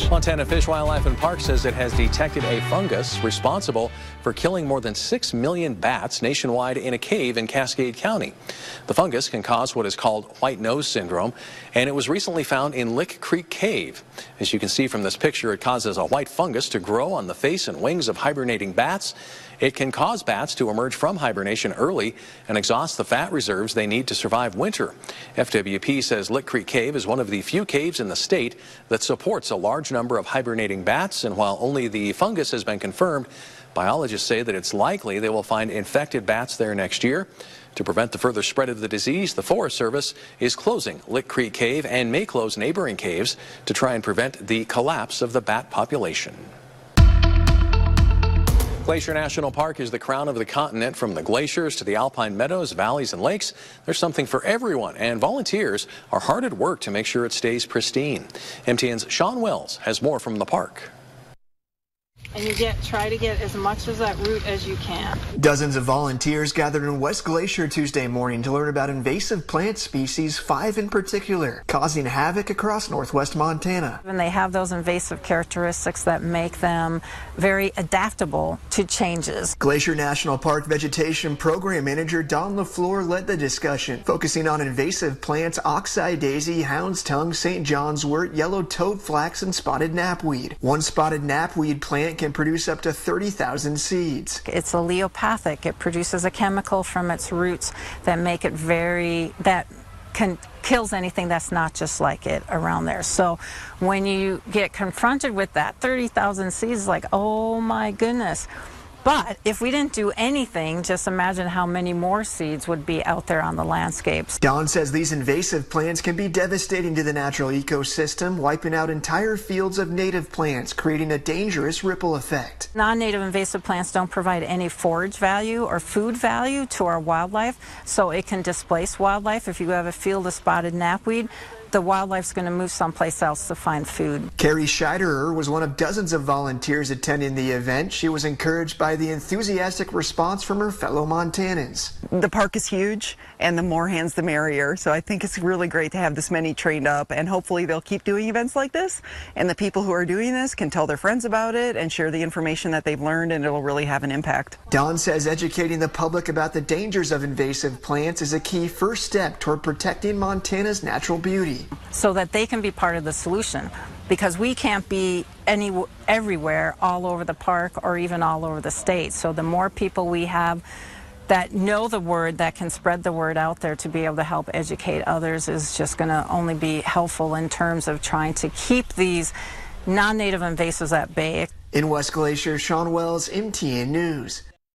Montana Fish, Wildlife and Parks says it has detected a fungus responsible for killing more than 6 million bats nationwide in a cave in Cascade County. The fungus can cause what is called white nose syndrome, and it was recently found in Lick Creek Cave. As you can see from this picture, it causes a white fungus to grow on the face and wings of hibernating bats. It can cause bats to emerge from hibernation early and exhaust the fat reserves they need to survive winter. FWP says Lick Creek Cave is one of the few caves in the state that supports a large number of hibernating bats, and while only the fungus has been confirmed, biologists say that it's likely they will find infected bats there next year. To prevent the further spread of the disease, the Forest Service is closing Lick Creek Cave and may close neighboring caves to try and prevent the collapse of the bat population. Glacier National Park is the crown of the continent. From the glaciers to the alpine meadows, valleys, and lakes, there's something for everyone, and volunteers are hard at work to make sure it stays pristine. MTN's Sean Wells has more from the park. And you try to get as much of that root as you can. Dozens of volunteers gathered in West Glacier Tuesday morning to learn about invasive plant species, 5 in particular, causing havoc across northwest Montana. And they have those invasive characteristics that make them very adaptable to changes. Glacier National Park Vegetation Program Manager Don LaFleur led the discussion, focusing on invasive plants oxeye daisy, hound's tongue, St. John's wort, yellow toad flax, and spotted knapweed. One spotted knapweed plant can produce up to 30,000 seeds. It's allelopathic. It produces a chemical from its roots that make it kills anything that's not just like it around there. So when you get confronted with that 30,000 seeds, like, oh my goodness. But if we didn't do anything, just imagine how many more seeds would be out there on the landscapes. Don says these invasive plants can be devastating to the natural ecosystem, wiping out entire fields of native plants, creating a dangerous ripple effect. Non-native invasive plants don't provide any forage value or food value to our wildlife, so it can displace wildlife. If you have a field of spotted knapweed, the wildlife's going to move someplace else to find food. Carrie Scheiderer was one of dozens of volunteers attending the event. She was encouraged by the enthusiastic response from her fellow Montanans. The park is huge, and the more hands the merrier, so I think it's really great to have this many trained up, and hopefully they'll keep doing events like this, and the people who are doing this can tell their friends about it and share the information that they've learned, and it'll really have an impact. Don says educating the public about the dangers of invasive plants is a key first step toward protecting Montana's natural beauty. So that they can be part of the solution, because we can't be everywhere, all over the park or even all over the state. So the more people we have that know the word, that can spread the word out there to be able to help educate others, is just going to only be helpful in terms of trying to keep these non-native invasives at bay. In West Glacier, Sean Wells, MTN News.